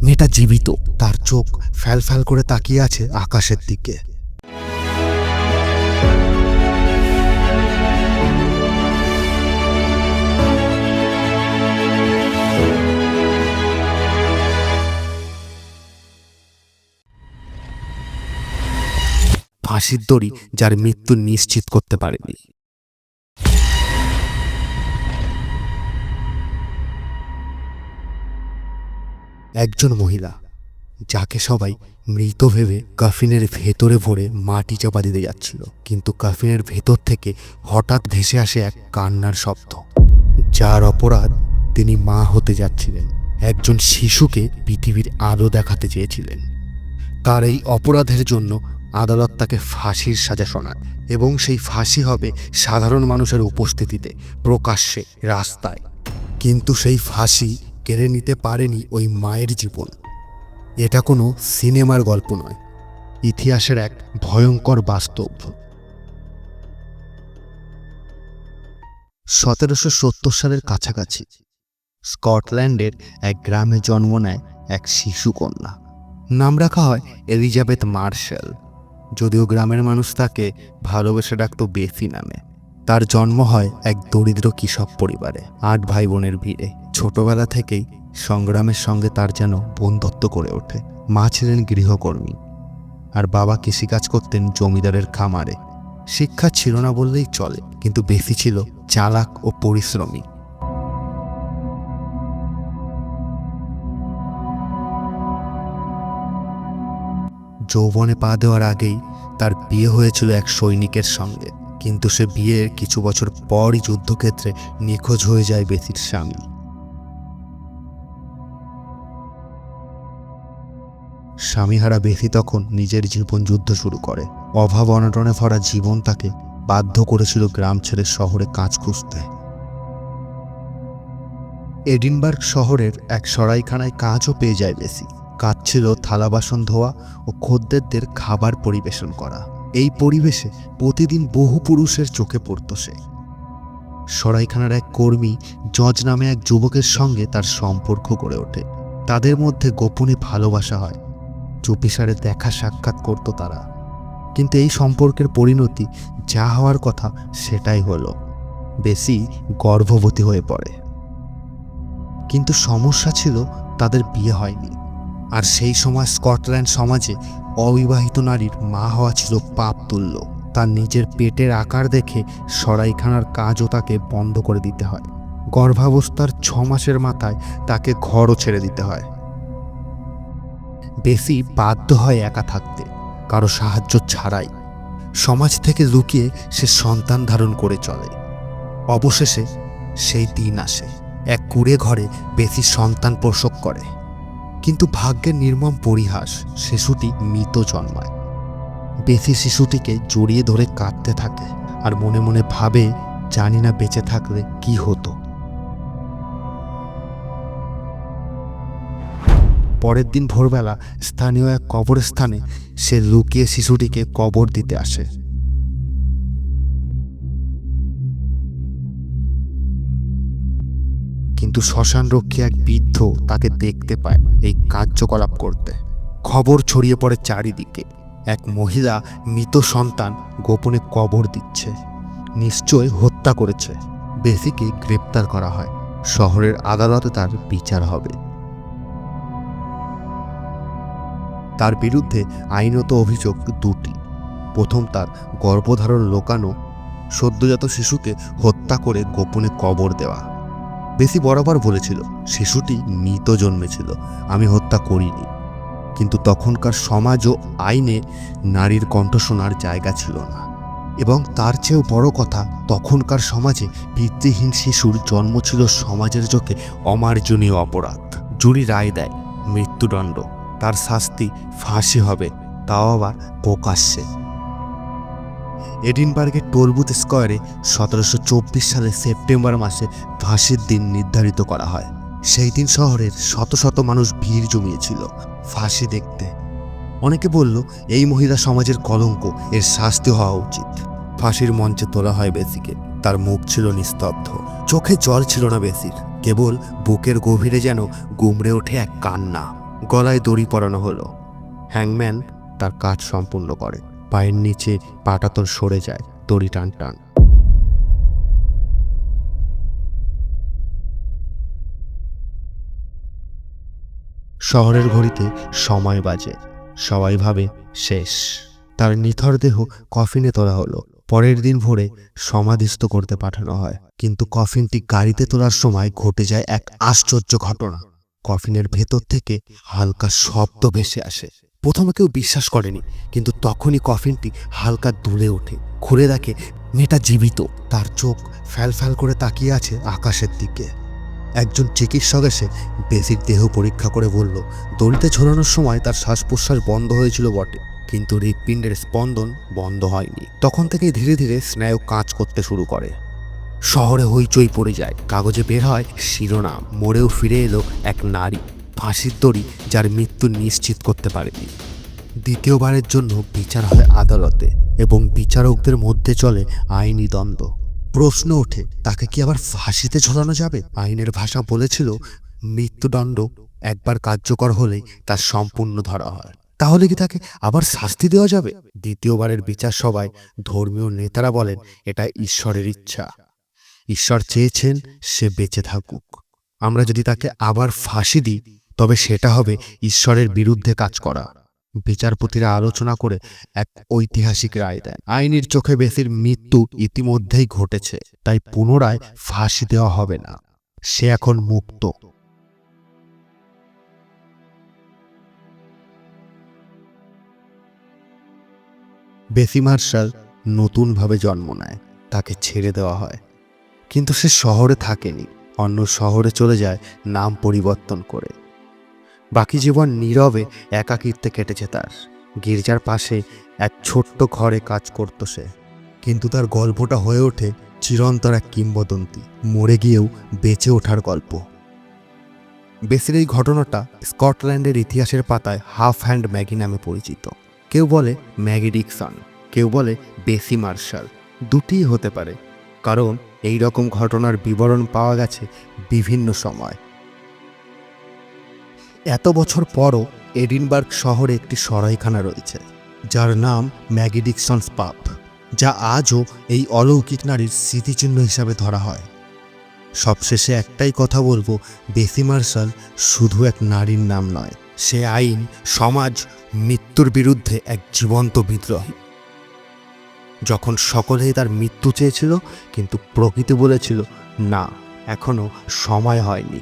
মেয়েটা জীবিত, তার চোখ ফ্যাল ফ্যাল করে তাকিয়ে আছে আকাশের দিকে। ফাঁসির দড়ি যার মৃত্যু নিশ্চিত করতে পারেনি। একজন মহিলা যাকে সবাই মৃত ভেবে কাফিনের ভেতরে ভরে মাটি চাপা দিতে যাচ্ছিল, কিন্তু কাফিনের ভেতর থেকে হঠাৎ ভেসে আসে এক কান্নার শব্দ। যার অপরাধ, তিনি মা হতে যাচ্ছিলেন, একজন শিশুকে পৃথিবীর আলো দেখাতে চেয়েছিলেন। তার এই অপরাধের জন্য আদালত তাকে ফাঁসির সাজা শোনায়, এবং সেই ফাঁসি হবে সাধারণ মানুষের উপস্থিতিতে, প্রকাশ্যে, রাস্তায়। কিন্তু সেই ফাঁসি কেড়ে নিতে পারেনি ওই মায়ের জীবন। এটা কোনো সিনেমার গল্প নয়, ইতিহাসের এক ভয়ঙ্কর বাস্তব। 1770 সালের কাছাকাছি স্কটল্যান্ডের এক গ্রামে জন্ম নেয় এক শিশু কন্যা। নাম রাখা হয় এলিজাবেথ মার্শাল, যদিও গ্রামের মানুষ তাকে ভালোবেসে ডাকত বেসি নামে। তার জন্ম হয় এক দরিদ্র কৃষক পরিবারে 8 ভাই বোনের ভিড়ে। ছোটবেলা থেকেই সংগ্রামের সঙ্গে তার যেন বন্ধুত্ব করে ওঠে। মা ছিলেন গৃহকর্মী আর বাবা কৃষিকাজ করতেন জমিদারের খামারে। শিক্ষা ছিল না বললেই চলে, কিন্তু বেসি ছিল চালাক ও পরিশ্রমী। যৌবনে পা দেওয়ার আগেই তার বিয়ে হয়েছিল এক সৈনিকের সঙ্গে, কিন্তু সে বিয়ের কিছু বছর পরই যুদ্ধক্ষেত্রে নিখোঁজ হয়ে যায় বেসির স্বামী। স্বামীহারা বেসি তখন নিজের জীবন যুদ্ধ শুরু করে। অভাব অনটনে ভরা জীবন তাকে বাধ্য করেছিল গ্রাম ছেড়ে শহরে কাজ খুঁজতে। এডিনবার্গ শহরের এক সরাইখানায় কাজও পেয়ে যায় বেসি। কাজ ছিল থালা বাসন ধোয়া ও খদ্দেরদের খাবার পরিবেশন করা। এই পরিবেশে প্রতিদিন বহু পুরুষের চোখে পড়ত সে। সরাইখানার এক কর্মী জজ নামে এক যুবকের সঙ্গে তার সম্পর্ক গড়ে ওঠে। তাদের মধ্যে গোপনে ভালোবাসা হয়, চুপিসারে দেখা সাক্ষাৎ করত তারা। কিন্তু এই সম্পর্কের পরিণতি যা হওয়ার কথা সেটাই হলো, বেসি গর্ভবতী হয়ে পড়ে। কিন্তু সমস্যা ছিল তাদের বিয়ে হয়নি, আর সেই সময় স্কটল্যান্ড সমাজে অবিবাহিত নারীর মা হওয়া ছিল পাপ তুল্য। তার নিজের পেটের আকার দেখে সরাইখানার কাজও তাকে বন্ধ করে দিতে হয়। গর্ভাবস্থার 6 মাসের মাথায় তাকে ঘরও ছেড়ে দিতে হয়। বেসি বাধ্য হয় একা থাকতে, কারো সাহায্য ছাড়াই। সমাজ থেকে লুকিয়ে সে সন্তান ধারণ করে চলে। অবশেষে সেই দিন আসে, এক কুঁড়ে ঘরে বেসি সন্তান প্রসব করে। কিন্তু ভাগ্যের নির্মম পরিহাস, শিশুটি মৃত জন্মায়। বেসি শিশুটিকে জড়িয়ে ধরে কাঁদতে থাকে আর মনে মনে ভাবে, জানি না বেঁচে থাকলে কি হতো। পরের দিন ভোরবেলা স্থানীয় এক কবরস্থানে সে লুকিয়ে শিশুটিকে কবর দিতে আসে। কিন্তু শ্মশানরক্ষী এক বৃদ্ধ তাকে দেখতে পায় এই কার্যকলাপ করতে। খবর ছড়িয়ে পড়ে চারিদিকে, এক মহিলা মৃত সন্তান গোপনে কবর দিচ্ছে, নিশ্চয় হত্যা করেছে। বেসিকে গ্রেপ্তার করা হয়। শহরের আদালতে তার বিচার হবে। তার বিরুদ্ধে আইনত অভিযোগ 2টি। প্রথম, তার গর্ভধারণ লোকানো, সদ্যজাত শিশুকে হত্যা করে গোপনে কবর দেওয়া। বেসি বরাবর বলেছিল, শিশুটি মৃত জন্মেছিল, আমি হত্যা করিনি। কিন্তু তখনকার সমাজ ও আইনে নারীর কণ্ঠ শোনার জায়গা ছিল না। এবং তার চেয়েও বড় কথা, তখনকার সমাজে পিতৃহীন শিশুর জন্ম ছিল সমাজের চোখে অমার্জনীয় অপরাধ। জুরি রায় দেয় মৃত্যুদণ্ড, তার শাস্তি ফাঁসি হবে, তাও আবার প্রকাশ্যে। এডিনবার্গের টোলবুথ স্কয়ারে 1724 সালের সেপ্টেম্বর মাসে ফাঁসির দিন নির্ধারিত করা হয়। সেই দিন শহরের শত শত মানুষ ভিড় জমিয়েছিল ফাঁসি দেখতে। অনেকে বলল, এই মহিলা সমাজের কলঙ্ক, এর শাস্তি হওয়া উচিত। ফাঁসির মঞ্চে তোলা হয় বেসিকে। তার মুখ ছিল নিস্তব্ধ, চোখে জল ছিল না বেসির, কেবল বুকের গভীরে যেন গুমড়ে ওঠে এক কান্না। গলায় দড়ি পরানো হলো। হ্যাংম্যান তার কাজ সম্পূর্ণ করে। পায়ের নিচে পাটাতন সরে যায়, দড়ি টান টান। শহরের ঘড়িতে সময় বাজে। সবাই ভাবে শেষ। তার নিথর দেহ কফিনে তোলা হলো। পরের দিন ভোরে সমাধিস্থ করতে পাঠানো হয়। কিন্তু কফিনটি গাড়িতে তোলার সময় ঘটে যায় এক আশ্চর্য ঘটনা। কফিনের ভেতর থেকে হালকা শব্দ ভেসে আসে। প্রথমে কেউ বিশ্বাস করেনি, কিন্তু তখনই কফিনটি হালকা দুলে ওঠে। খুলে দেখে মেয়েটা জীবিত। তার চোখ ফ্যাল ফ্যাল করে তাকিয়ে আছে আকাশের দিকে। একজন চিকিৎসক এসে বেসির দেহ পরীক্ষা করে বলল, দড়িতে ঝোলানোর সময় তার শ্বাস প্রশ্বাস বন্ধ হয়েছিল বটে, কিন্তু হৃৎপিণ্ডের স্পন্দন বন্ধ হয়নি। তখন থেকেই ধীরে ধীরে স্নায়ু কাজ করতে শুরু করে। শহরে হইচই পড়ে যায়। কাগজে বের হয় শিরোনাম, মরেও ফিরে এলো এক নারী, ফাঁসির দড়ি যার মৃত্যু নিশ্চিত করতে পারেনি। দ্বিতীয়বারের জন্য বিচার হয় আদালতে, এবং বিচারকদের মধ্যে চলে আইনি দ্বন্দ্ব। প্রশ্ন ওঠে, তাকে কি আবার ফাঁসিতে ঝোলানো যাবে? আইনের ভাষা বলেছিল, মৃত্যুদণ্ড একবার কার্যকর হলেই তার সম্পূর্ণ ধরা হয়। তাহলে কি তাকে আবার শাস্তি দেওয়া যাবে? দ্বিতীয়বারের বিচার সভায় ধর্মীয় নেতারা বলেন, এটা ঈশ্বরের ইচ্ছা। ঈশ্বর চেয়েছেন সে বেঁচে থাকুক। আমরা যদি তাকে আবার ফাঁসি দিই, তবে সেটা হবে ঈশ্বরের বিরুদ্ধে কাজ করা। বিচারপতিরা আলোচনা করে এক ঐতিহাসিক রায় দেন। আইনের চোখে বেসির মৃত্যু ইতিমধ্যেই ঘটেছে, তাই পুনরায় ফাঁসি দেওয়া হবে না। সে এখন মুক্ত। বেসি মার্শাল নতুনভাবে জন্ম নেয়। তাকে ছেড়ে দেওয়া হয়, কিন্তু সে শহরে থাকেনি। অন্য শহরে চলে যায় নাম পরিবর্তন করে। বাকি জীবন নীরবে একাকিত্বে কেটেছে তার। গির্জার পাশে এক ছোট্ট ঘরে কাজ করত সে, কিন্তু তার গল্পটা হয়ে ওঠে চিরন্তর এক কিংবদন্তি, মরে গিয়েও বেঁচে ওঠার গল্প। বেসির এই ঘটনাটা স্কটল্যান্ডের ইতিহাসের পাতায় হাফ হ্যান্ড ম্যাগি নামে পরিচিত। কেউ বলে ম্যাগি ডিকসন, কেউ বলে বেসি মার্শাল। দুটিই হতে পারে, কারণ এই রকম ঘটনার বিবরণ পাওয়া গেছে বিভিন্ন সময়। এত বছর পরও এডিনবার্গ শহরে একটি সরাইখানা রয়েছে, যার নাম ম্যাগি ডিকসন্স পাব, যা আজও এই অলৌকিক নারীর স্মৃতিচিহ্ন হিসাবে ধরা হয়। সবশেষে একটাই কথা বলবো, বেসি মার্শাল শুধু এক নারীর নাম নয়, সে আইন, সমাজ, মৃত্যুর বিরুদ্ধে এক জীবন্ত বিদ্রোহী। যখন সকলেই তার মৃত্যু চেয়েছিল, কিন্তু প্রকৃতি বলেছিল, না, এখনো সময় হয়নি।